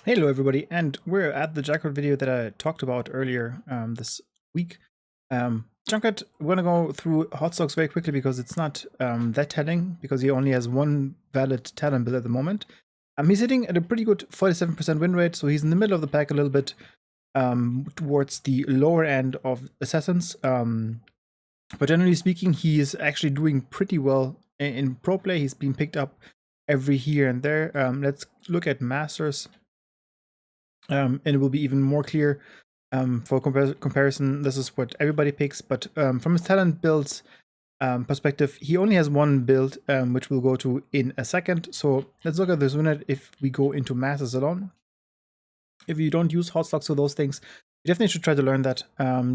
Hello everybody, and we're at the Junkrat video that I talked about earlier this week. Junkrat, we're gonna go through hot stocks very quickly because it's not that telling, because he only has one valid talent build at the moment. He's sitting at a pretty good 47% win rate, so he's in the middle of the pack a little bit towards the lower end of assassins. But generally speaking, he is actually doing pretty well in pro play. He's been picked up every here and there. Let's look at masters. And it will be even more clear for comparison. This is what everybody picks, but from his talent builds perspective, he only has one build, which we'll go to in a second. So let's look at this unit if we go into Masters alone. If you don't use hot stocks or those things, you definitely should try to learn that.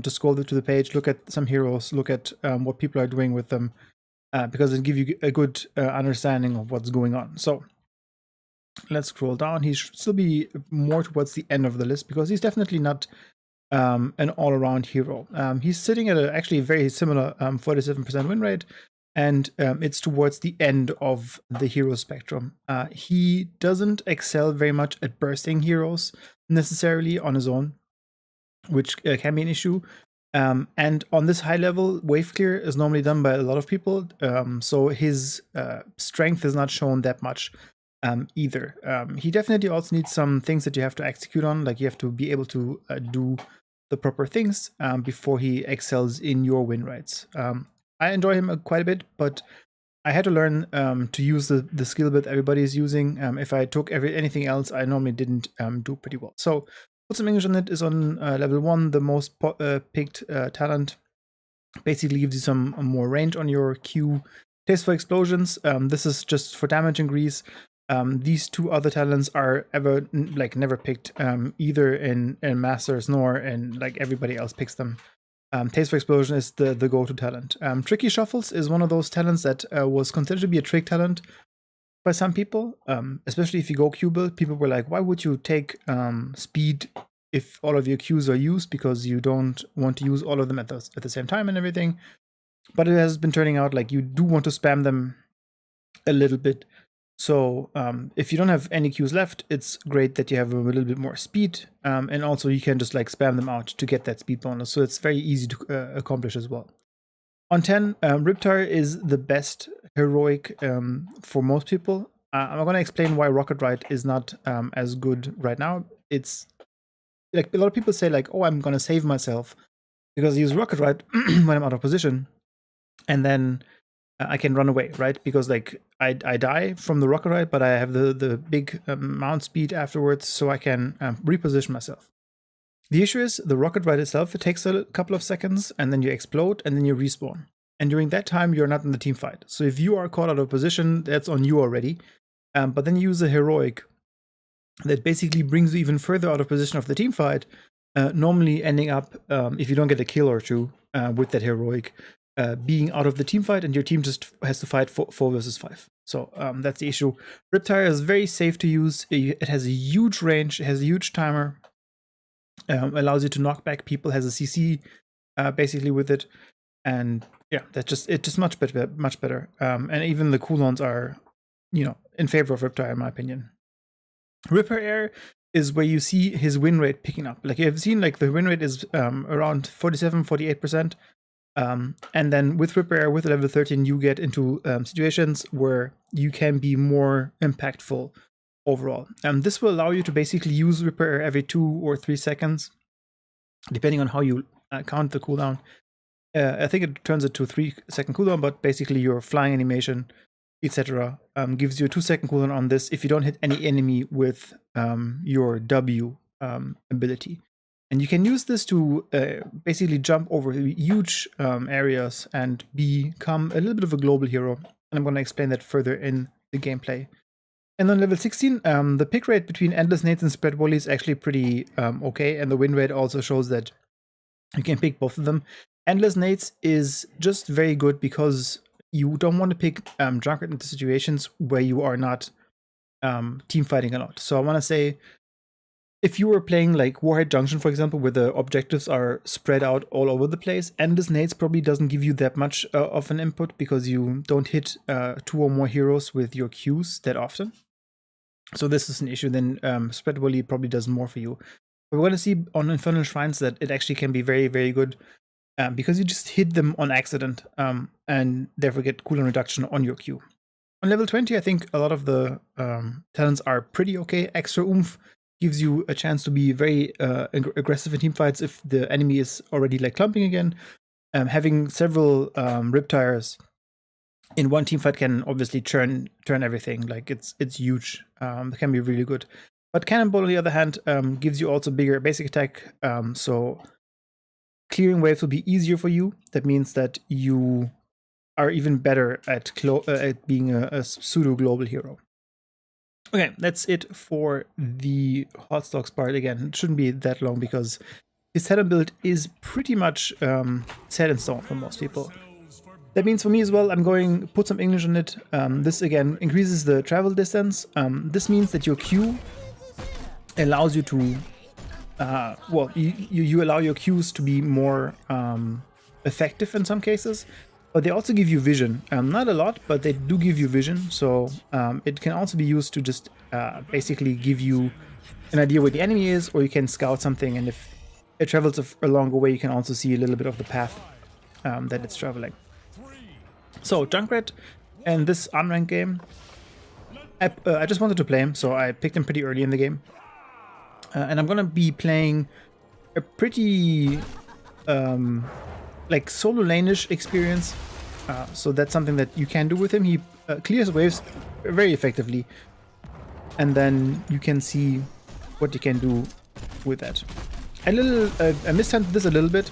Just scroll to the page, look at some heroes, look at what people are doing with them, because it'll give you a good understanding of what's going on. So let's scroll down. He should still be more towards the end of the list because he's definitely not an all-around hero. He's sitting at actually a very similar 47% win rate, and it's towards the end of the hero spectrum. He doesn't excel very much at bursting heroes necessarily on his own, which can be an issue. And on this high level, wave clear is normally done by a lot of people, so his strength is not shown that much either. He definitely also needs some things that you have to execute on, like you have to be able to do the proper things before he excels in your win rates. I enjoy him quite a bit, but I had to learn to use the skill that everybody is using. If I took anything else, I normally didn't do pretty well. So put some English on it is on level 1, the most picked talent. Basically gives you some more range on your Q. Taste for explosions. This is just for damage increase. These two other talents are never picked either in Masters nor in everybody else picks them. Taste for Explosion is the go-to talent. Tricky Shuffles is one of those talents that was considered to be a trick talent by some people, especially if you go Q build. People were like, why would you take speed if all of your Qs are used, because you don't want to use all of them at the same time and everything. But it has been turning out like you do want to spam them a little bit. So if you don't have any Qs left, it's great that you have a little bit more speed, and also you can just spam them out to get that speed bonus. So it's very easy to accomplish as well. On 10, Riptire is the best heroic for most people. I'm going to explain why Rocket Ride is not as good right now. It's like a lot of people say oh, I'm going to save myself because I use Rocket Ride when I'm out of position, and then I can run away, right? Because I die from the rocket ride, but I have the big mount speed afterwards, so I can reposition myself. The issue is the rocket ride itself, it takes a couple of seconds, and then you explode, and then you respawn. And during that time, you're not in the team fight. So if you are caught out of position, that's on you already. But then you use a heroic that basically brings you even further out of position of the team fight, normally ending up, if you don't get a kill or two with that heroic, being out of the team fight, and your team just has to fight 4 versus 5. So that's the issue. Riptire is very safe to use. It has a huge range. It has a huge timer. Allows you to knock back people. Has a CC basically with it, and yeah, it's just much better. And even the cooldowns are, in favor of Riptire in my opinion. Ripper Air is where you see his win rate picking up. Like you've seen, the win rate is around 47-48%. And then with Ripper, with level 13, you get into situations where you can be more impactful overall. This will allow you to basically use Ripper every 2 or 3 seconds, depending on how you count the cooldown. I think it turns it to a 3-second cooldown, but basically your flying animation, etc., gives you a 2-second cooldown on this if you don't hit any enemy with your W ability. And you can use this to basically jump over huge areas and become a little bit of a global hero. And I'm going to explain that further in the gameplay. And on level 16, the pick rate between Endless Nades and Spread Volley is actually pretty okay. And the win rate also shows that you can pick both of them. Endless Nades is just very good because you don't want to pick Junkrat into situations where you are not team fighting a lot. So I want to say, if you were playing Warhead Junction, for example, where the objectives are spread out all over the place, Endless Nades probably doesn't give you that much of an input because you don't hit 2 or more heroes with your Qs that often. So this is an issue. Then spread volley probably does more for you. But we're going to see on Infernal Shrines that it actually can be very, very good because you just hit them on accident and therefore get cooldown reduction on your Q. On level 20, I think a lot of the talents are pretty okay. Extra oomph gives you a chance to be very aggressive in teamfights if the enemy is already like clumping again. Having several riptires in one teamfight can obviously turn everything. Like it's huge. It can be really good. But Cannonball, on the other hand, gives you also bigger basic attack. So clearing waves will be easier for you. That means that you are even better at being a pseudo global hero. Okay, that's it for the hot stocks part. Again, it shouldn't be that long because his talent build is pretty much set in stone for most people. That means for me as well, I'm going to put some English on it. This again increases the travel distance. This means that your Q allows you to, well, you allow your Qs to be more effective in some cases. But they also give you vision. Not a lot, but they do give you vision. So it can also be used to just basically give you an idea where the enemy is, or you can scout something. And if it travels a longer way, you can also see a little bit of the path that it's traveling. So Junkrat and this unranked game, I just wanted to play him, so I picked him pretty early in the game. And I'm going to be playing a pretty like solo lane-ish experience, so that's something that you can do with him. He clears waves very effectively, and then you can see what you can do with that. I mistimed this a little bit.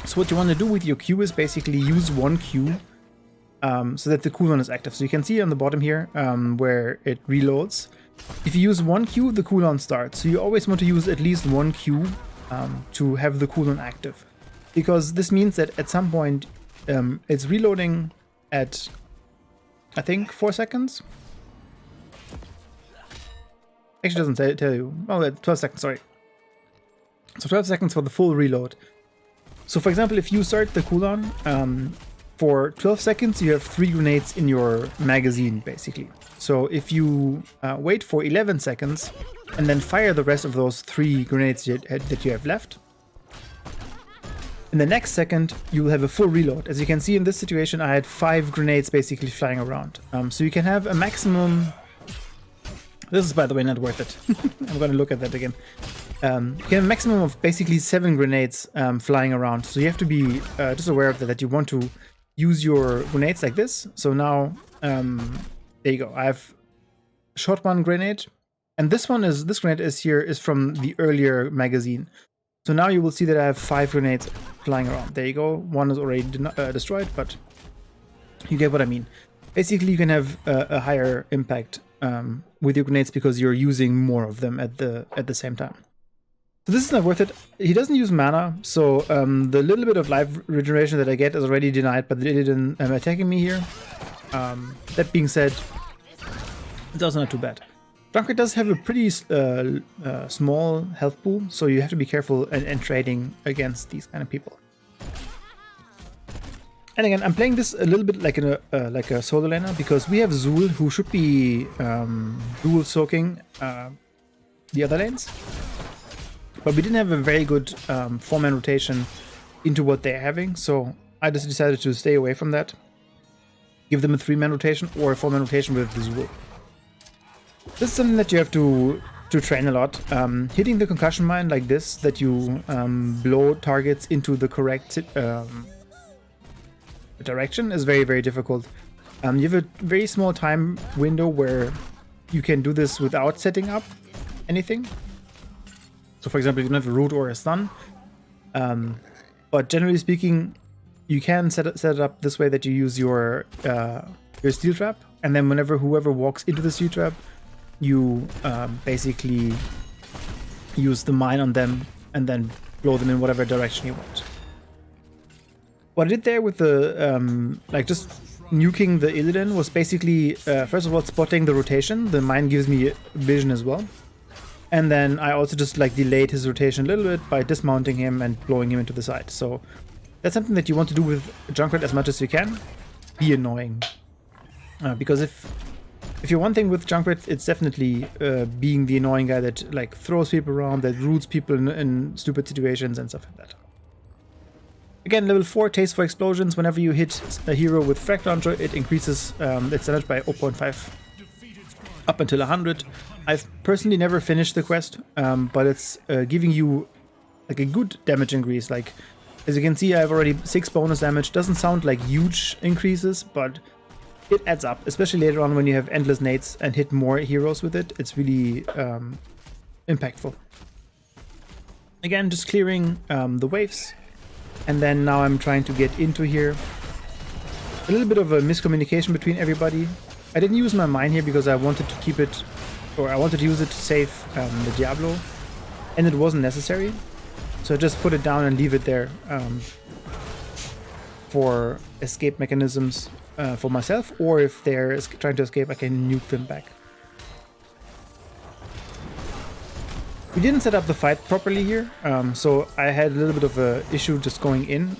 So what you want to do with your Q is basically use one Q so that the cooldown is active. So you can see on the bottom here where it reloads. If you use one Q, the cooldown starts. So you always want to use at least one Q to have the cooldown active. Because this means that at some point it's reloading at, I think, 4 seconds. Actually doesn't tell you. Oh, 12 seconds, sorry. So 12 seconds for the full reload. So for example, if you start the cooldown, for 12 seconds you have 3 grenades in your magazine, basically. So if you wait for 11 seconds and then fire the rest of those 3 grenades that you have left, in the next second, you will have a full reload. As you can see in this situation, I had 5 grenades basically flying around. So you can have a maximum... This is, by the way, not worth it. I'm going to look at that again. You can have a maximum of basically 7 grenades flying around. So you have to be just aware of that you want to use your grenades like this. So now, there you go. I have shot 1 grenade. And this grenade is from the earlier magazine. So now you will see that I have 5 grenades flying around. There you go. 1 is already destroyed, but you get what I mean. Basically, you can have a higher impact with your grenades because you're using more of them at the same time. So this is not worth it. He doesn't use mana, so the little bit of life regeneration that I get is already denied, but they didn't attacking me here. That being said, it's also not too bad. Junkrat does have a pretty small health pool, so you have to be careful in trading against these kind of people. And again, I'm playing this a little bit like a solo laner because we have Zul, who should be dual soaking the other lanes, but we didn't have a very good 4-man rotation into what they're having, so I just decided to stay away from that. Give them a 3-man rotation or a 4-man rotation with the Zul. This is something that you have to train a lot. Hitting the concussion mine like this, that you blow targets into the correct direction, is very, very difficult. You have a very small time window where you can do this without setting up anything. So for example, you don't have a root or a stun. But generally speaking, you can set it up this way that you use your steel trap, and then whoever walks into the steel trap, you basically use the mine on them and then blow them in whatever direction you want. What I did there with the like just nuking the Illidan was basically first of all spotting the rotation. The mine gives me vision as well, and then I also just like delayed his rotation a little bit by dismounting him and blowing him into the side. So that's something that you want to do with Junkrat as much as you can. Be annoying, because if if you're one thing with Junkrat, it's definitely being the annoying guy that like throws people around, that roots people in stupid situations and stuff like that. Again, level 4, Taste for Explosions. Whenever you hit a hero with Frag Launcher, it increases its damage by 0.5 up until 100. I've personally never finished the quest, but it's giving you like a good damage increase. Like, as you can see, I have already 6 bonus damage. Doesn't sound like huge increases, but it adds up, especially later on when you have endless nades and hit more heroes with it. It's really impactful. Again, just clearing the waves. And then now I'm trying to get into here. A little bit of a miscommunication between everybody. I didn't use my mine here because I wanted to keep it, or I wanted to use it to save the Diablo. And it wasn't necessary. So I just put it down and leave it there for escape mechanisms for myself, or if they're trying to escape, I can nuke them back. We didn't set up the fight properly here, so I had a little bit of a issue just going in.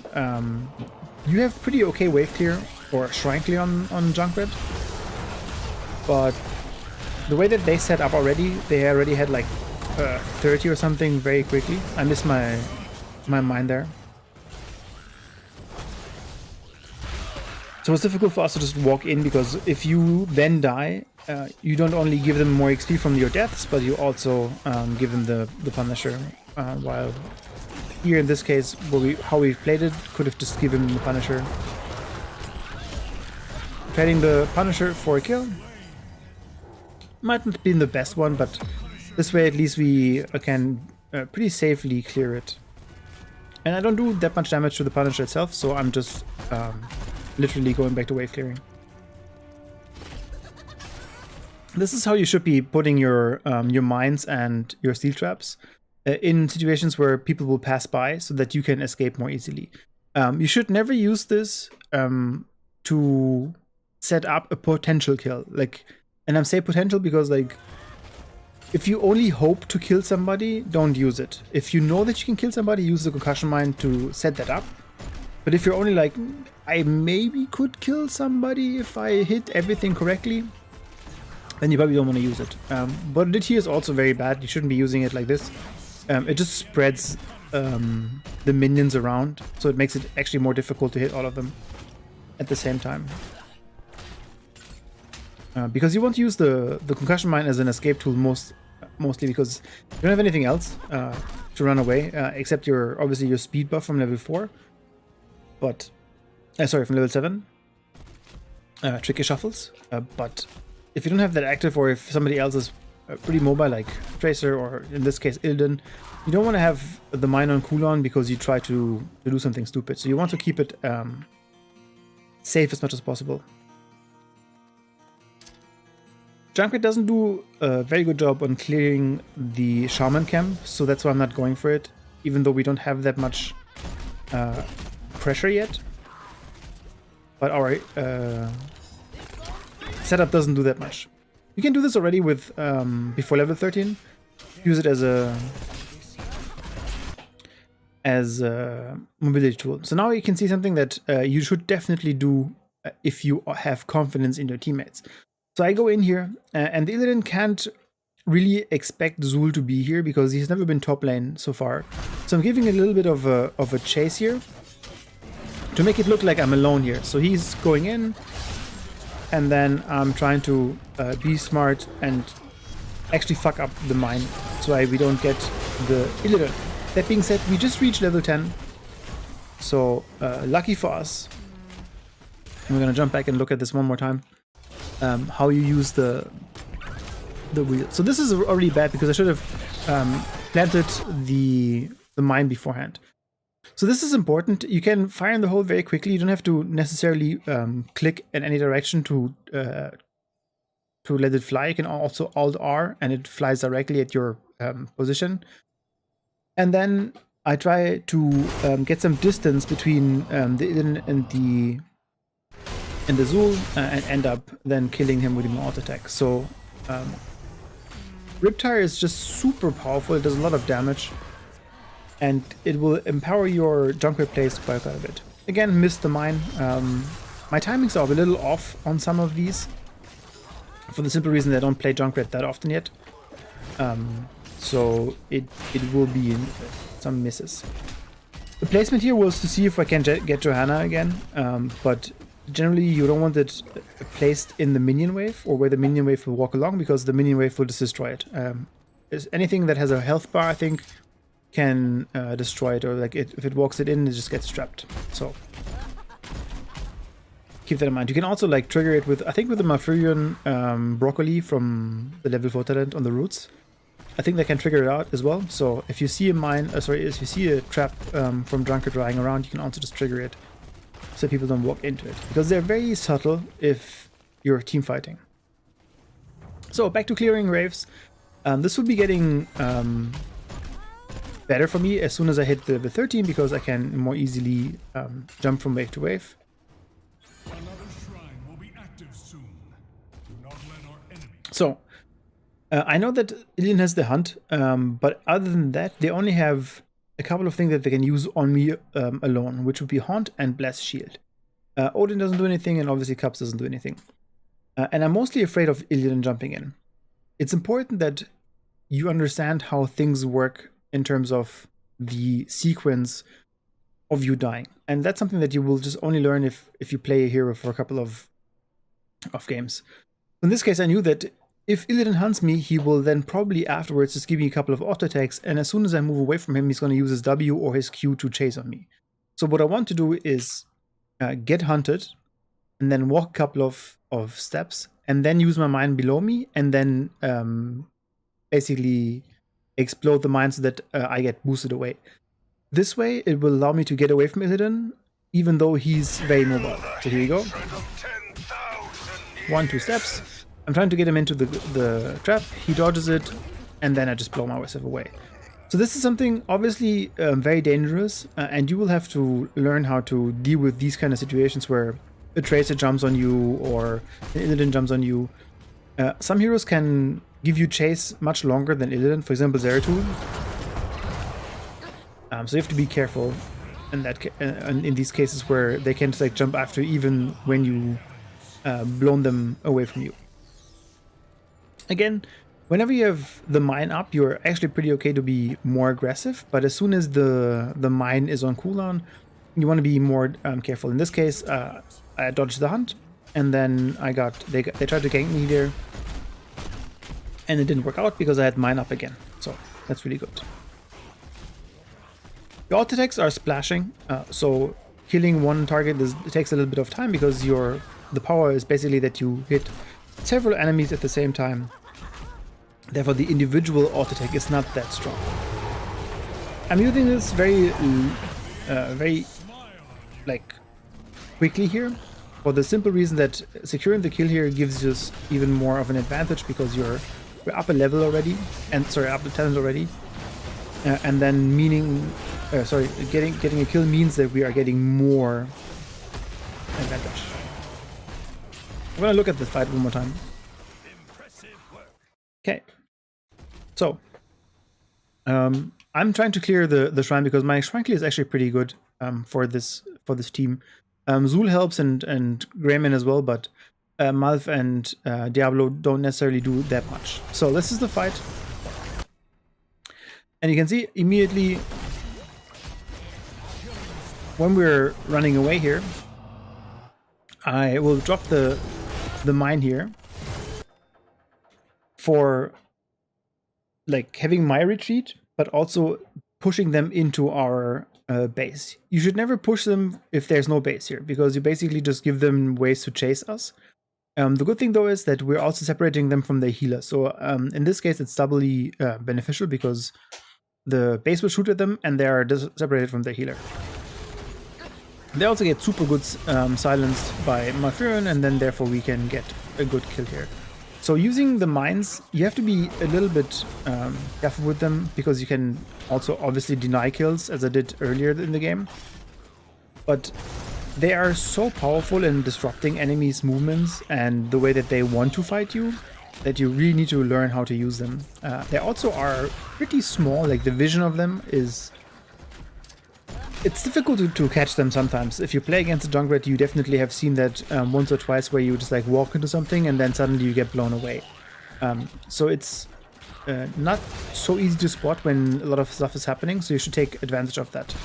You have pretty okay wave clear or shrine clear on Junkrat, but the way that they set up already, they already had like 30 or something very quickly. I missed my mine there. So it's difficult for us to just walk in, because if you then die, you don't only give them more XP from your deaths, but you also give them the Punisher. While here in this case, how we played it, could have just given them the Punisher. Trading the Punisher for a kill might not be the best one, but this way at least we can pretty safely clear it. And I don't do that much damage to the Punisher itself, so I'm just literally going back to wave clearing. This is how you should be putting your mines and your steel traps in situations where people will pass by, so that you can escape more easily. You should never use this to set up a potential kill. Like, and I'm saying potential because, like, if you only hope to kill somebody, don't use it. If you know that you can kill somebody, use the concussion mine to set that up. But if you're only like, I maybe could kill somebody if I hit everything correctly, then you probably don't want to use it. What it did here is also very bad. You shouldn't be using it like this. It just spreads the minions around, so it makes it actually more difficult to hit all of them at the same time. Because you want to use the concussion mine as an escape tool mostly because you don't have anything else to run away, except obviously your speed buff from level 4. But sorry, from level 7. Tricky shuffles. But if you don't have that active, or if somebody else is pretty mobile, like Tracer, or in this case Illidan, you don't want to have the mine on cooldown because you try to do something stupid. So you want to keep it safe as much as possible. Junkrat doesn't do a very good job on clearing the Shaman camp, so that's why I'm not going for it, even though we don't have that much pressure yet. But our setup doesn't do that much. You can do this already with before level 13. Use it as a mobility tool. So now you can see something that you should definitely do if you have confidence in your teammates. So I go in here, and the Illidan can't really expect Zul to be here because he's never been top lane so far. So I'm giving a little bit of a chase here to make it look like I'm alone here. So he's going in, and then I'm trying to be smart and actually fuck up the mine so we don't get the Illidan. That being said, we just reached level 10, so lucky for us. And we're gonna jump back and look at this one more time. How you use the wheel. So this is already bad because I should have planted the mine beforehand. So this is important. You can fire in the hole very quickly. You don't have to necessarily click in any direction to let it fly. You can also Alt-R and it flies directly at your position. And then I try to get some distance between the Illidan and the Zul, and end up then killing him with the auto attack. So Riptire is just super powerful. It does a lot of damage, and it will empower your Junkrat plays quite a bit. Again, missed the mine. My timings are a little off on some of these, for the simple reason that I don't play Junkrat that often yet. So it will be some misses. The placement here was to see if I can get Johanna again, but generally you don't want it placed in the minion wave or where the minion wave will walk along, because the minion wave will just destroy it. Anything that has a health bar, I think, can destroy it, or like if it walks it in, it just gets trapped. So keep that in mind. You can also like trigger it with, I think, with the Malfurion broccoli from the level 4 talent on the roots. I think they can trigger it out as well. So if you see a mine, if you see a trap from Junkrat lying around, you can also just trigger it so people don't walk into it, because they're very subtle if you're team fighting. So back to clearing waves. This will be getting better for me as soon as I hit the 13, because I can more easily jump from wave to wave. So I know that Ilian has the hunt, but other than that, they only have a couple of things that they can use on me alone, which would be Haunt and Blast Shield. Odin doesn't do anything, and obviously Cups doesn't do anything. And I'm mostly afraid of Ilian jumping in. It's important that you understand how things work in terms of the sequence of you dying. And that's something that you will just only learn if you play a hero for a couple of games. In this case, I knew that if Illidan hunts me, he will then probably afterwards just give me a couple of auto attacks, and as soon as I move away from him, he's going to use his W or his Q to chase on me. So what I want to do is get hunted, and then walk a couple of steps, and then use my mine below me, and then basically explode the mine so that I get boosted away. This way, it will allow me to get away from Illidan, even though he's very mobile. So here you go. 1-2 steps. I'm trying to get him into the trap, he dodges it, and then I just blow myself away. So this is something obviously very dangerous, and you will have to learn how to deal with these kind of situations where a Tracer jumps on you or an Illidan jumps on you. Some heroes can give you chase much longer than Illidan, for example Zeratul. So you have to be careful in these cases where they can just like jump after you even when you blown them away from you. Again, whenever you have the mine up, you're actually pretty okay to be more aggressive, but as soon as the mine is on cooldown, you want to be more careful. In this case, I dodged the hunt, and then they tried to gank me there, and it didn't work out because I had mine up again. So that's really good. The auto attacks are splashing, so killing one target it takes a little bit of time because the power is basically that you hit several enemies at the same time. Therefore, the individual auto attack is not that strong. I'm using this very like quickly here, for the simple reason that securing the kill here gives us even more of an advantage because we're up a level already, and up a talent already, and then getting a kill means that we are getting more advantage. I'm gonna look at the fight one more time. Okay, so I'm trying to clear the shrine because my shrine clear is actually pretty good for this team. Zul helps and Greyman as well, but Malf and Diablo don't necessarily do that much. So this is the fight, and you can see immediately when we're running away here, I will drop the mine here for like having my retreat, but also pushing them into our base. You should never push them if there's no base here, because you basically just give them ways to chase us. The good thing though is that we're also separating them from the healer. So in this case, it's doubly beneficial because the base will shoot at them and they are separated from the healer. They also get super good silenced by Malfurion, and then therefore we can get a good kill here. So using the mines, you have to be a little bit careful with them, because you can also obviously deny kills, as I did earlier in the game. But they are so powerful in disrupting enemies' movements and the way that they want to fight you, that you really need to learn how to use them. They also are pretty small, like the vision of them is it's difficult to catch them sometimes. If you play against a Junkrat, you definitely have seen that once or twice where you just like walk into something and then suddenly you get blown away. So it's not so easy to spot when a lot of stuff is happening, so you should take advantage of that.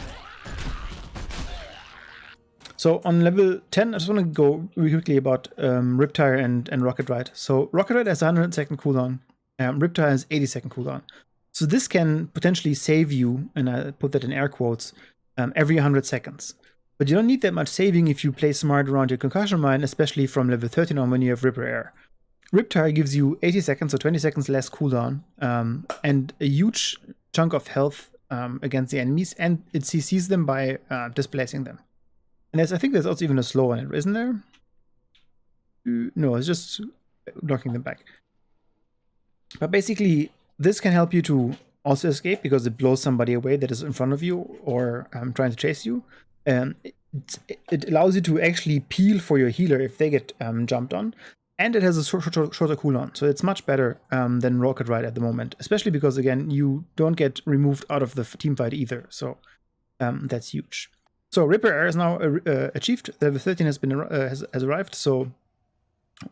So on level 10, I just want to go really quickly about Riptire and Rocket Ride. So Rocket Ride has 100-second cooldown, Riptire has 80-second cooldown. So this can potentially save you, and I put that in air quotes, every 100 seconds. But you don't need that much saving if you play smart around your concussion mine, especially from level 13 on when you have Ripper Air. Riptire gives you 80 seconds, so 20 seconds less cooldown, and a huge chunk of health against the enemies, and it CCs them by displacing them. And I think there's also even a slow on it, isn't there? No, it's just knocking them back. But basically, this can help you to also escape because it blows somebody away that is in front of you or trying to chase you. It allows you to actually peel for your healer if they get jumped on. And it has a shorter cooldown, so it's much better than Rocket Ride at the moment. Especially because, again, you don't get removed out of the team fight either. So that's huge. So Ripper Air is now achieved. Level 13 has arrived. So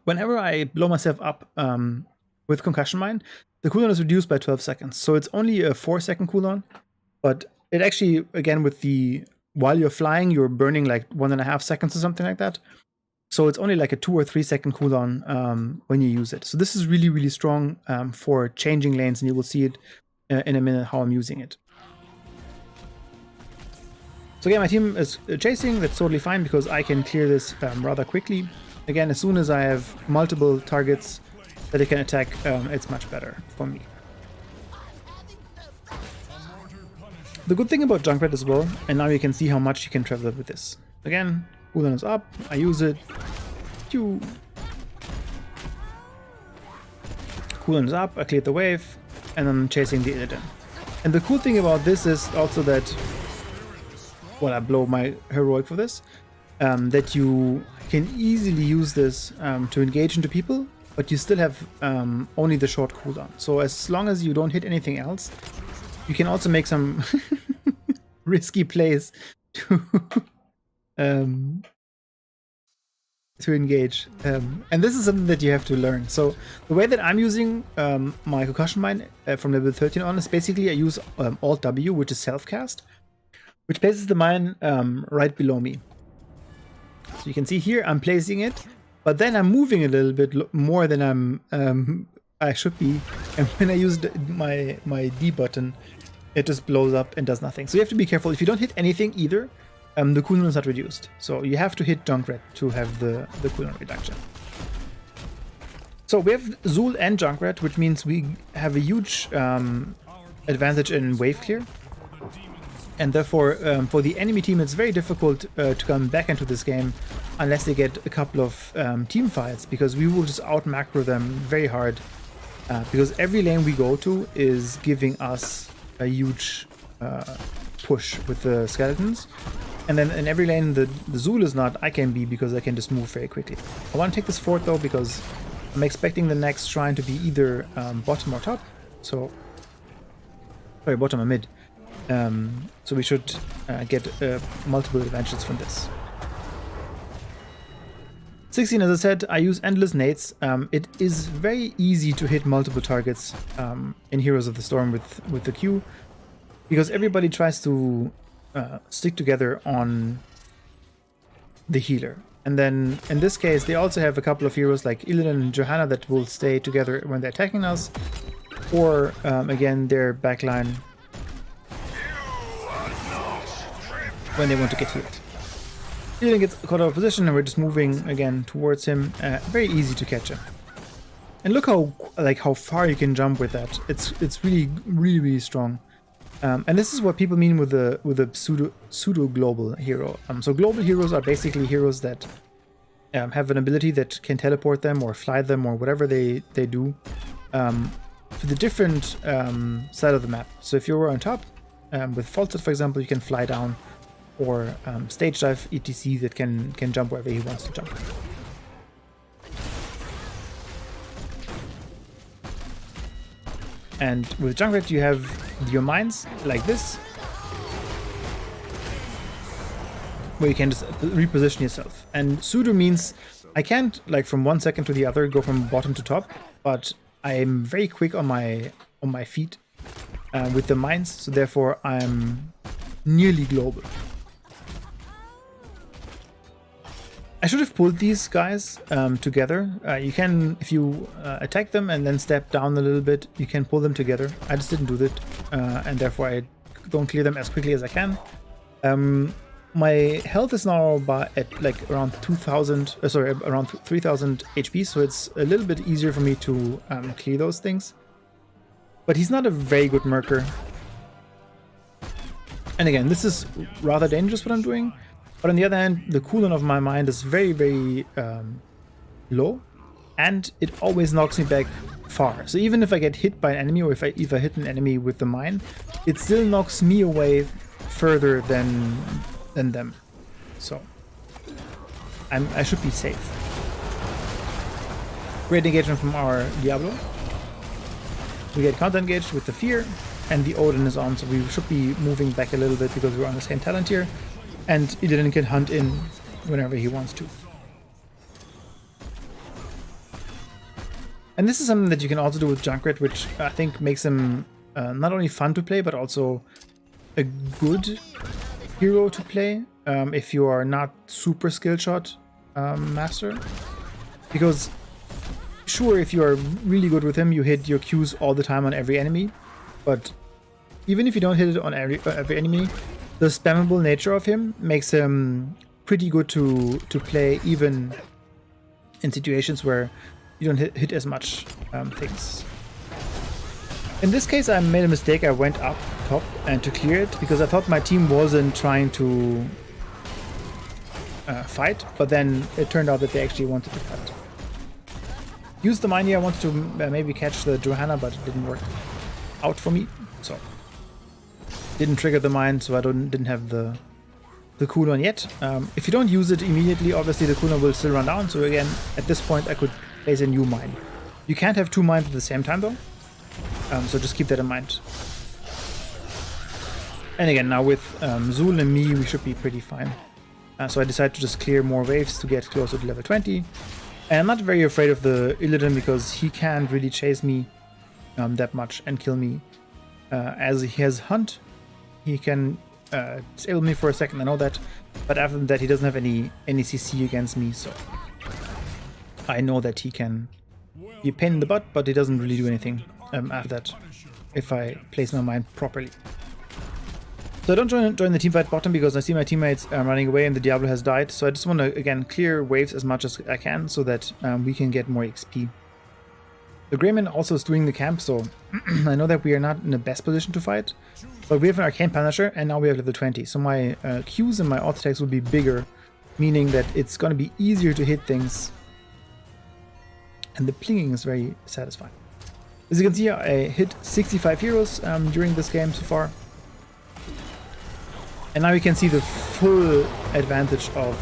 whenever I blow myself up with Concussion Mine, the cooldown is reduced by 12 seconds. So it's only a 4-second cooldown, but it actually, again, while you're flying, you're burning like 1.5 seconds or something like that. So it's only like a 2 or 3 second cooldown when you use it. So this is really, really strong for changing lanes, and you will see it in a minute how I'm using it. So again, my team is chasing. That's totally fine because I can clear this rather quickly. Again, as soon as I have multiple targets that I can attack, it's much better for me. The good thing about Junkrat as well, and now you can see how much you can travel with this. Again, cooldown is up, I use it. Cooldown is up, I cleared the wave, and I'm chasing the Illidan. And the cool thing about this is also that, well, I blow my heroic for this, that you can easily use this to engage into people, but you still have only the short cooldown. So as long as you don't hit anything else, you can also make some risky plays to engage. And this is something that you have to learn. So the way that I'm using my Concussion Mine from level 13 on is basically I use Alt W, which is self-cast, which places the mine right below me. So you can see here I'm placing it, but then I'm moving a little bit more than I should be. And when I use my D button, it just blows up and does nothing. So you have to be careful. If you don't hit anything either, the cooldown is not reduced. So you have to hit Junkrat to have the cooldown reduction. So we have Zul and Junkrat, which means we have a huge advantage in wave clear. And therefore, for the enemy team, it's very difficult to come back into this game unless they get a couple of team fights, because we will just out-macro them very hard. Because every lane we go to is giving us a huge push with the skeletons. And then in every lane the Zul is not, I can be, because I can just move very quickly. I want to take this fort though, because I'm expecting the next shrine to be either bottom or top. So, sorry, bottom or mid. So we should get multiple advantages from this. 16, as I said, I use endless nades. It is very easy to hit multiple targets in Heroes of the Storm with the Q, because everybody tries to stick together on the healer. And then in this case, they also have a couple of heroes like Illidan and Johanna that will stay together when they're attacking us, or again, their backline when they want to get healed. Illidan gets caught out of position and we're just moving again towards him. Very easy to catch him. And look how far you can jump with that. It's really strong. And this is what people mean with a pseudo global hero. So global heroes are basically heroes that have an ability that can teleport them or fly them or whatever they do to the different side of the map. So if you're on top with Faulted, for example, you can fly down, or stage dive etc that can jump wherever he wants to jump. And with Junkrat you have your mines like this, where you can just reposition yourself. And pseudo means I can't, like, from one second to the other go from bottom to top, but I'm very quick on my feet with the mines, so therefore I'm nearly global. I should have pulled these guys together. You can, if you attack them and then step down a little bit, you can pull them together. I just didn't do that, and therefore I don't clear them as quickly as I can. My health is now at like around 2,000, around 3,000 HP, so it's a little bit easier for me to clear those things. But he's not a very good merker. And again, this is rather dangerous what I'm doing. But on the other hand, the cooldown of my mind is very, very low, and it always knocks me back far. So even if I get hit by an enemy, or if I hit an enemy with the mine, it still knocks me away further than them. So I should be safe. Great engagement from our Diablo. We get counter engaged with the Fear, and the Odin is on, so we should be moving back a little bit because we're on the same talent here. And Illidan can hunt in whenever he wants to. And this is something that you can also do with Junkrat, which I think makes him not only fun to play, but also a good hero to play if you are not super skill shot master. Because sure, if you are really good with him, you hit your Qs all the time on every enemy. But even if you don't hit it on every enemy, the spammable nature of him makes him pretty good to play, even in situations where you don't hit as much things. In this case, I made a mistake. I went up top and to clear it because I thought my team wasn't trying to fight, but then it turned out that they actually wanted to fight. Used the mine here. I wanted to maybe catch the Johanna, but it didn't work out for me. So didn't trigger the mine, so I didn't have the cooldown yet. If you don't use it immediately, obviously the cooldown will still run down. So again, at this point, I could place a new mine. You can't have two mines at the same time though, so just keep that in mind. And again, now with Zul and me, we should be pretty fine. So I decided to just clear more waves to get closer to level 20. And I'm not very afraid of the Illidan because he can't really chase me that much and kill me. As he has Hunt, he can disable me for a second, I know that, but after that he doesn't have any CC against me, so I know that he can be a pain in the butt, but he doesn't really do anything after that if I place my mine properly. So I don't join the teamfight bottom because I see my teammates running away and the Diablo has died, so I just want to again clear waves as much as I can so that we can get more XP. The Greyman also is doing the camp, so I know that we are not in the best position to fight, but we have an Arcane Punisher and now we have level 20, so my Qs and my auto attacks will be bigger, meaning that it's going to be easier to hit things, and the plinging is very satisfying. As you can see, I hit 65 heroes during this game so far, and now you can see the full advantage of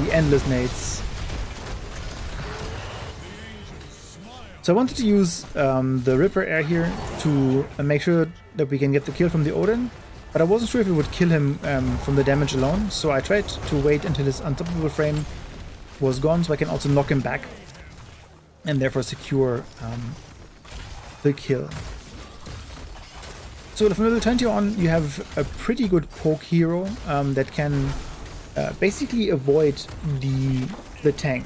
the endless nades. So I wanted to use the Ripper Air here to make sure that we can get the kill from the Odin, but I wasn't sure if it would kill him from the damage alone, so I tried to wait until his unstoppable frame was gone so I can also knock him back and therefore secure the kill. So from level 20 on, you have a pretty good poke hero that can basically avoid the tank,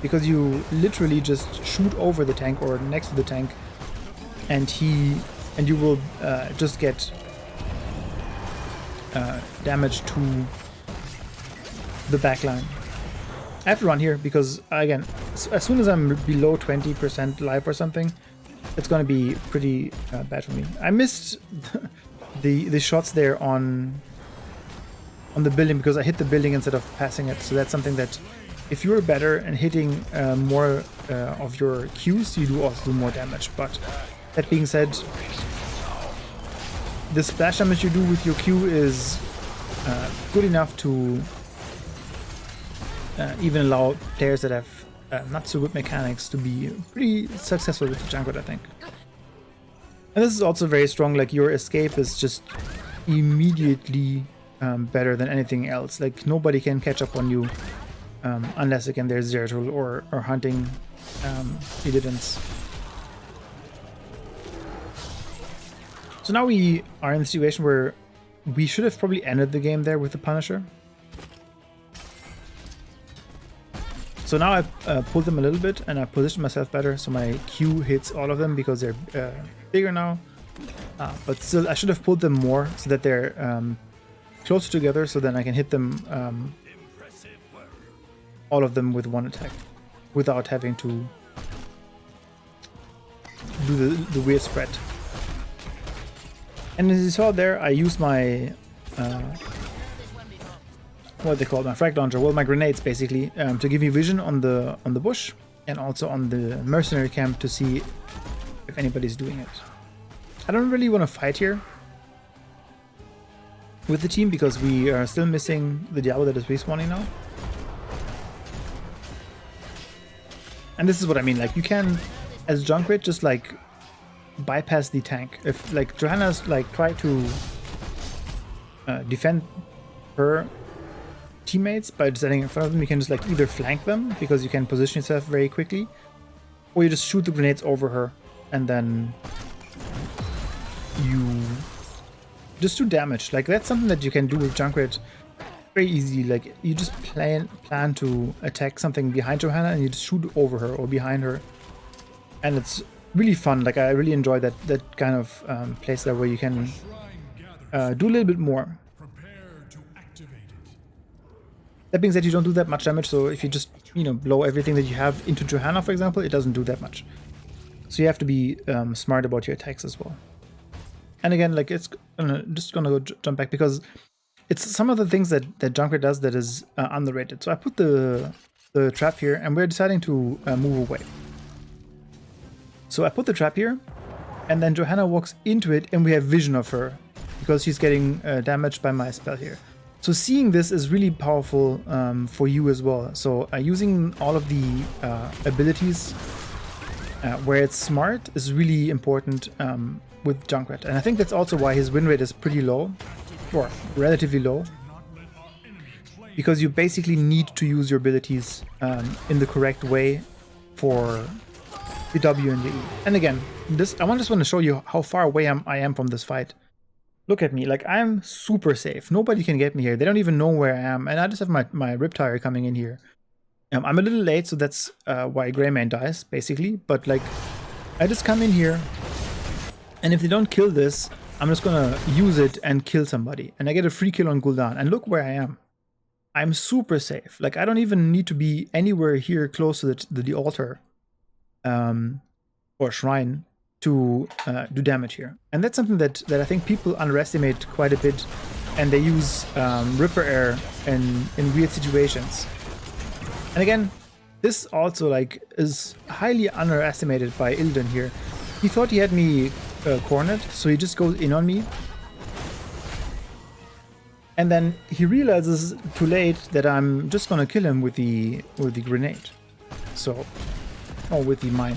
because you literally just shoot over the tank or next to the tank, and you will just get damage to the backline. I have to run here because again, as soon as I'm below 20% life or something, it's going to be pretty bad for me. I missed the shots there on the building because I hit the building instead of passing it. So that's something that if you're better and hitting more of your Qs, you do also do more damage. But that being said, the splash damage you do with your Q is good enough to even allow players that have not so good mechanics to be pretty successful with the Junkrat, I think. And this is also very strong, like your escape is just immediately better than anything else. Like nobody can catch up on you unless again there's Zeratul or hunting Illidents. So now we are in a situation where we should have probably ended the game there with the Punisher. So now I pulled them a little bit and I positioned myself better so my Q hits all of them because they're bigger now. But still, I should have pulled them more so that they're closer together, so then I can hit them, all of them with one attack, without having to do the weird spread. And as you saw there, I used my what they call my frag launcher, well, my grenades basically, to give me vision on the bush and also on the mercenary camp to see if anybody's doing it. I don't really want to fight here with the team because we are still missing the Diablo that is respawning now. And this is what I mean, like you can, as Junkrat, just like bypass the tank. If like Johanna's like try to defend her teammates by standing in front of them, you can just like either flank them because you can position yourself very quickly, or you just shoot the grenades over her and then you just do damage. Like that's something that you can do with Junkrat very easy. Like you just plan to attack something behind Johanna and you just shoot over her or behind her, and it's really fun. Like I really enjoy that kind of place there where you can do a little bit more. That being said, you don't do that much damage, so if you just, you know, blow everything that you have into Johanna, for example, it doesn't do that much. So you have to be smart about your attacks as well. And again, like it's just gonna go jump back because it's some of the things that Junkrat does that is underrated. So I put the trap here, and we're deciding to move away. So I put the trap here, and then Johanna walks into it, and we have vision of her because she's getting damaged by my spell here. So seeing this is really powerful for you as well. So using all of the abilities where it's smart is really important with Junkrat. And I think that's also why his win rate is pretty low, or relatively low, because you basically need to use your abilities in the correct way for the W and the E. And again, I just want to show you how far away I am from this fight. Look at me, like I'm super safe. Nobody can get me here. They don't even know where I am. And I just have my Riptire coming in here. I'm a little late, so that's why Greymane dies, basically. But like, I just come in here, and if they don't kill this, I'm just gonna use it and kill somebody. And I get a free kill on Gul'dan. And look where I am. I'm super safe. Like, I don't even need to be anywhere here close to the altar or shrine to do damage here. And that's something that I think people underestimate quite a bit, and they use Ripper Air in weird situations. And again, this also like is highly underestimated by Illidan here. He thought he had me cornered, so he just goes in on me. And then he realizes too late that I'm just gonna kill him with the grenade. So, or with the mine,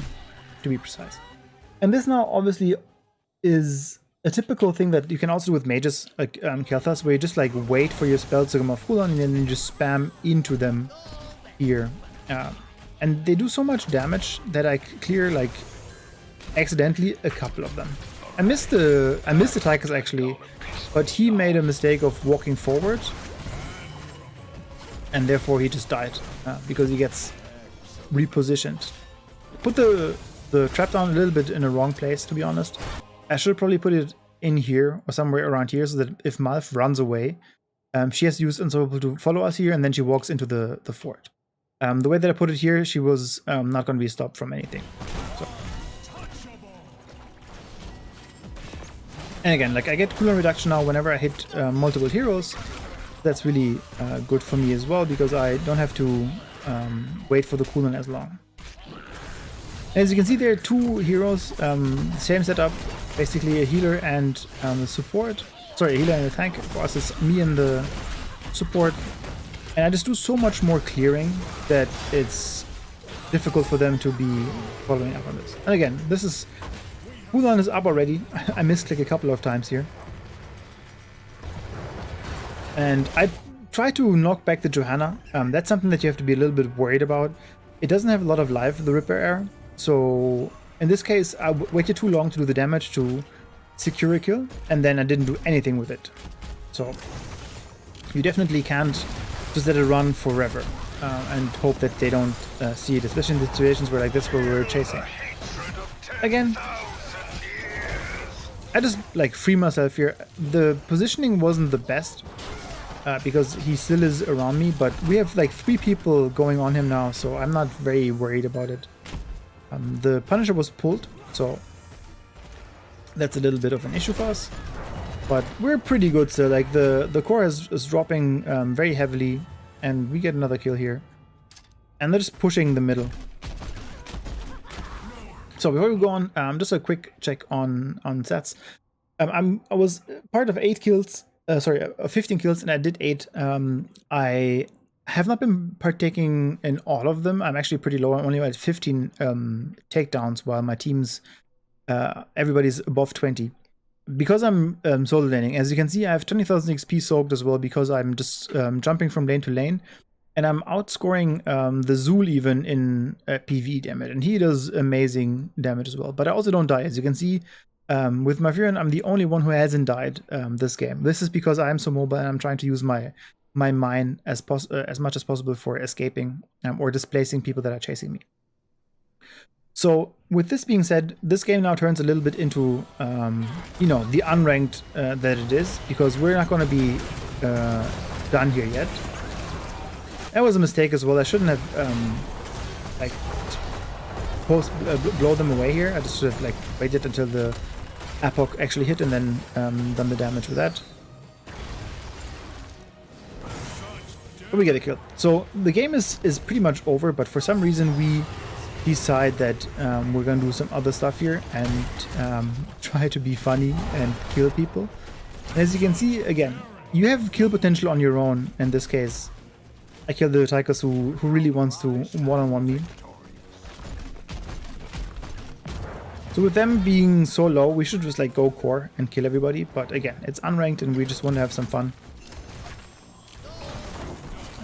to be precise. And this now obviously is a typical thing that you can also do with mages like Kel'Thas, where you just like wait for your spells to come off cooldown and then you just spam into them here. And they do so much damage that I clear like accidentally a couple of them. I missed the Tychus actually, but he made a mistake of walking forward, and therefore he just died because he gets repositioned. Put the trap down a little bit in the wrong place, to be honest. I should probably put it in here or somewhere around here so that if Malf runs away, she has used Unstoppable to follow us here, and then she walks into the fort. The way that I put it here, she was not going to be stopped from anything. So. And again, like I get cooldown reduction now whenever I hit multiple heroes. That's really good for me as well, because I don't have to wait for the cooldown as long. As you can see, there are two heroes, same setup, basically a healer and a support. Sorry, a healer and a tank. For us, it's me and the support. And I just do so much more clearing that it's difficult for them to be following up on this. And again, this is... cooldown is up already. I misclick a couple of times here. And I try to knock back the Johanna. That's something that you have to be a little bit worried about. It doesn't have a lot of life, the Ripper Air. So in this case, I waited too long to do the damage to secure a kill, and then I didn't do anything with it. So you definitely can't just let it run forever and hope that they don't see it, especially in situations where like this where we're chasing. Again, I just like free myself here. The positioning wasn't the best because he still is around me, but we have like 3 people going on him now, so I'm not very worried about it. The Punisher was pulled, so that's a little bit of an issue for us. But we're pretty good still. Like the core is dropping very heavily, and we get another kill here. And they're just pushing the middle. So before we go on, just a quick check on stats. I was part of 8 kills. 15 kills, and I did 8. I have not been partaking in all of them. I'm actually pretty low. I'm only at 15 takedowns, while my team's everybody's above 20. Because I'm solo laning, as you can see, I have 20,000 XP soaked as well because I'm just jumping from lane to lane. And I'm outscoring the Zul even in PvE damage. And he does amazing damage as well. But I also don't die. As you can see, with my Furin, I'm the only one who hasn't died this game. This is because I'm so mobile and I'm trying to use my mine as much as possible for escaping or displacing people that are chasing me. So with this being said, this game now turns a little bit into, you know, the unranked that it is, because we're not going to be done here yet. That was a mistake as well. I shouldn't have like blow them away here. I just should have like waited until the Apoc actually hit and then done the damage with that. But we get a kill. So the game is pretty much over, but for some reason we decide that we're gonna do some other stuff here and try to be funny and kill people. And as you can see, again, you have kill potential on your own. In this case, I killed the Tychus who really wants to one-on-one me. So with them being so low, we should just like go core and kill everybody. But again, it's unranked and we just want to have some fun.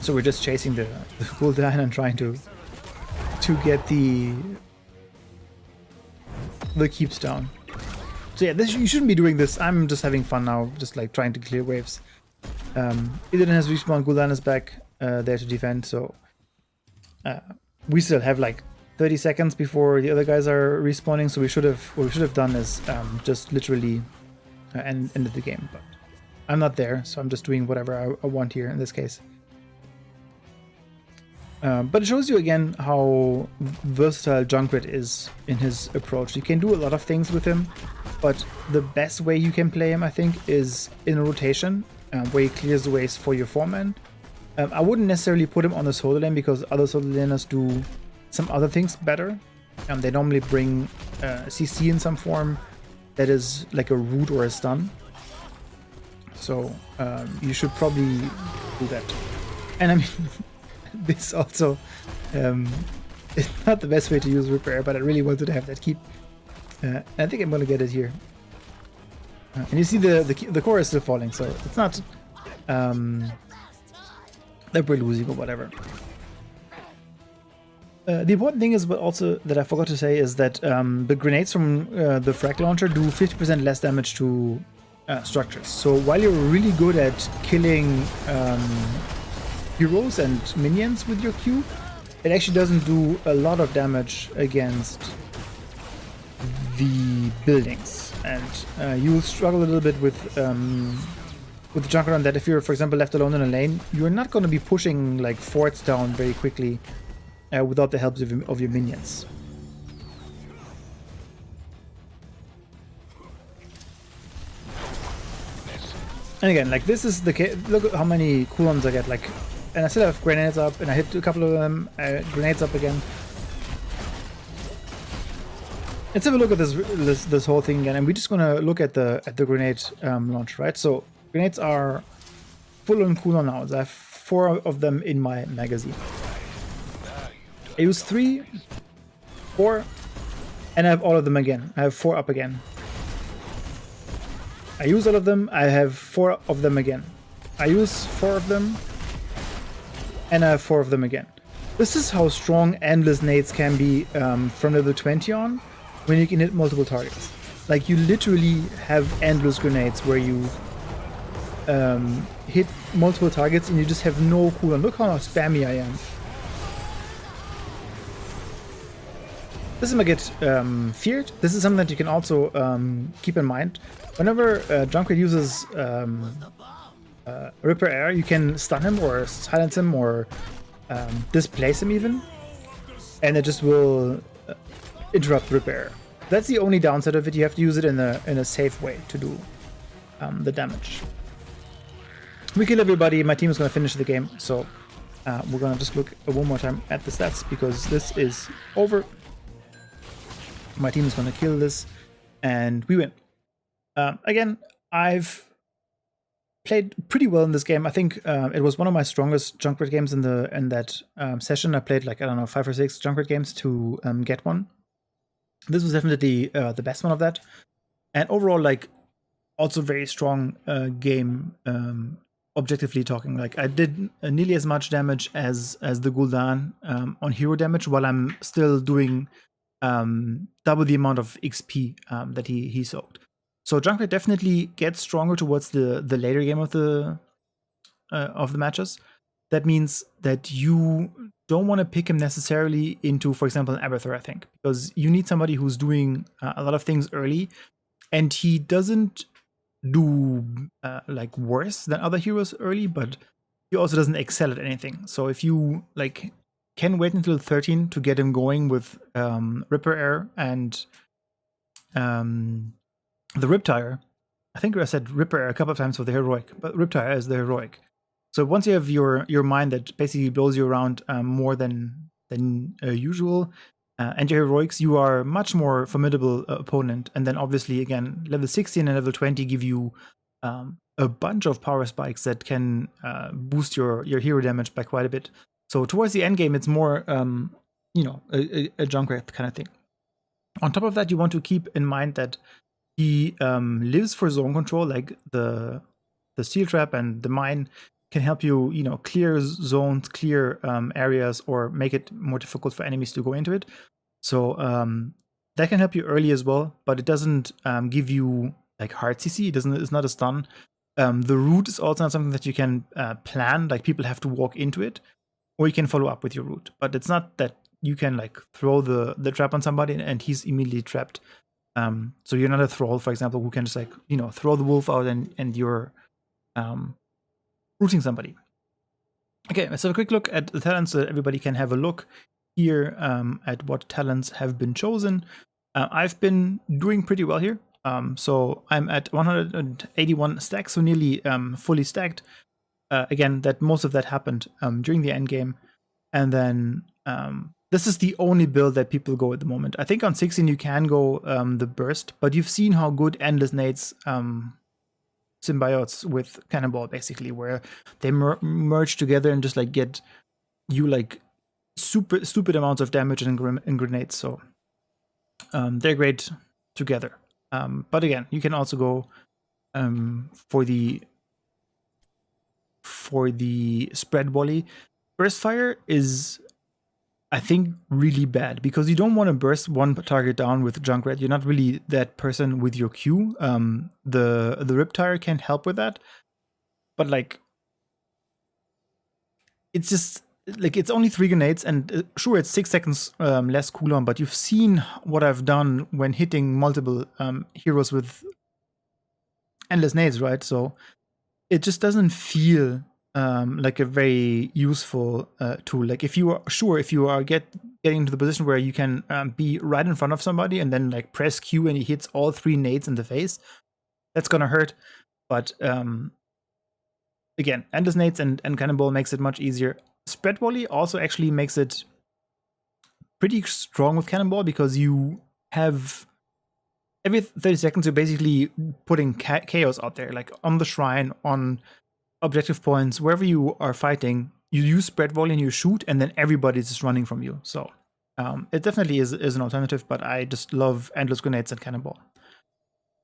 So we're just chasing the cooldown and trying to get the keeps down. So yeah, you shouldn't be doing this. I'm just having fun now, just like trying to clear waves. Illidan has respawned, Gul'dan is back there to defend, so we still have like 30 seconds before the other guys are respawning, so what we should have done is just literally ended the game, but I'm not there, so I'm just doing whatever I want here in this case. But it shows you again how versatile Junkrat is in his approach. You can do a lot of things with him, but the best way you can play him, I think, is in a rotation where he clears the ways for your 4-man. I wouldn't necessarily put him on the solo lane because other solo laners do some other things better. They normally bring CC in some form that is like a root or a stun. So you should probably do that. And I mean, this also it's not the best way to use repair, but I really wanted to have that keep. I think I'm gonna get it here. And you see the core is still falling, so it's not that we're losing or whatever. The important thing is, but also that I forgot to say, is that the grenades from the frag launcher do 50% less damage to structures. So while you're really good at killing heroes and minions with your Q, it actually doesn't do a lot of damage against the buildings, and you will struggle a little bit with Junkrat on that. If you're, for example, left alone in a lane, you're not going to be pushing like forts down very quickly without the help of your minions. And again, like this is the case. Look at how many cooldowns I get. Like, and I still have grenades up, and I hit a couple of them. Grenades up again. Let's have a look at this whole thing again, and we're just gonna look at the grenade launch, right? So grenades are full on cooldown now. I have 4 of them in my magazine. I use 3, 4, and I have all of them again. I have 4 up again. I use all of them. I have 4 of them again. I use 4 of them, and I have 4 of them again. This is how strong endless nades can be from level 20 on, when you can hit multiple targets. Like, you literally have endless grenades where you hit multiple targets and you just have no cooldown. Look how spammy I am. This is gonna get feared. This is something that you can also keep in mind. Whenever Junkrat uses Ripper Air, you can stun him or silence him or displace him even, and it just will interrupt Ripper Air. That's the only downside of it. You have to use it in a safe way to do the damage. We kill everybody. My team is gonna finish the game, so we're gonna just look one more time at the stats because this is over. My team is going to kill this, and we win. Again, I've played pretty well in this game. I think it was one of my strongest Junkrat games in that session. I played like, I don't know, 5 or 6 Junkrat games to get one. This was definitely the best one of that. And overall, like, also very strong game, objectively talking. Like, I did nearly as much damage as the Gul'dan on hero damage, while I'm still doing double the amount of XP that he soaked. So Junkrat definitely gets stronger towards the later game of the matches. That means that you don't want to pick him necessarily into, for example, an Abathur, I think, because you need somebody who's doing a lot of things early, and he doesn't do like worse than other heroes early, but he also doesn't excel at anything. So if you like can wait until 13 to get him going with Ripper Air and the Riptire. I think I said Ripper Air a couple of times for the heroic, but Riptire is the heroic. So once you have your mind that basically blows you around more than usual, and your heroics, you are much more formidable opponent. And then obviously again, level 16 and level 20 give you a bunch of power spikes that can boost your hero damage by quite a bit. So towards the end game, it's more, you know, a Junkrat kind of thing. On top of that, you want to keep in mind that he lives for zone control, like the steel trap and the mine can help you, you know, clear zones, clear areas, or make it more difficult for enemies to go into it. So that can help you early as well, but it doesn't give you like hard CC. It's not a stun. The route is also not something that you can plan. Like, people have to walk into it, or you can follow up with your route. But it's not that you can like throw the trap on somebody and he's immediately trapped. So you're not a thrall, for example, who can just like, you know, throw the wolf out and you're rooting somebody. Okay, let's have a quick look at the talents so that everybody can have a look here at what talents have been chosen. I've been doing pretty well here. So I'm at 181 stacks, so nearly fully stacked. Again, that most of that happened during the end game. And then this is the only build that people go at the moment. I think on 16 you can go the burst, but you've seen how good Endless Nades symbiotes with Cannonball, basically, where they merge together and just like get you like stupid amounts of damage and grenades. So they're great together. But again, you can also go for the spread volley. Burst fire is, I think, really bad because you don't want to burst one target down with Junkrat. You're not really that person with your Q. The Riptire can't help with that, but like, it's just like, it's only 3 grenades, and sure, it's 6 seconds less cooldown, but you've seen what I've done when hitting multiple heroes with endless nades, right? So it just doesn't feel like a very useful tool. Like, if you are getting into the position where you can be right in front of somebody and then like press Q and he hits all 3 nades in the face, that's gonna hurt. But again, endless nades and Cannonball makes it much easier. Spread volley also actually makes it pretty strong with Cannonball because you have every 30 seconds you're basically putting chaos out there, like on the shrine, on objective points, wherever you are fighting. You use spread volley and you shoot, and then everybody's just running from you. So it definitely is an alternative, but I just love endless grenades and Cannonball.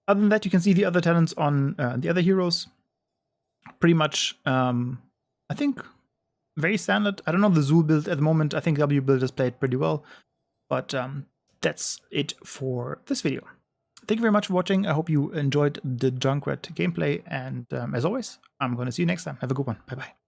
Other than that, you can see the other talents on the other heroes. pretty much, I think, very standard. I don't know the Zul build at the moment. I think W build is played pretty well. But that's it for this video. Thank you very much for watching. I hope you enjoyed the Junkrat gameplay. And as always, I'm going to see you next time. Have a good one. Bye-bye.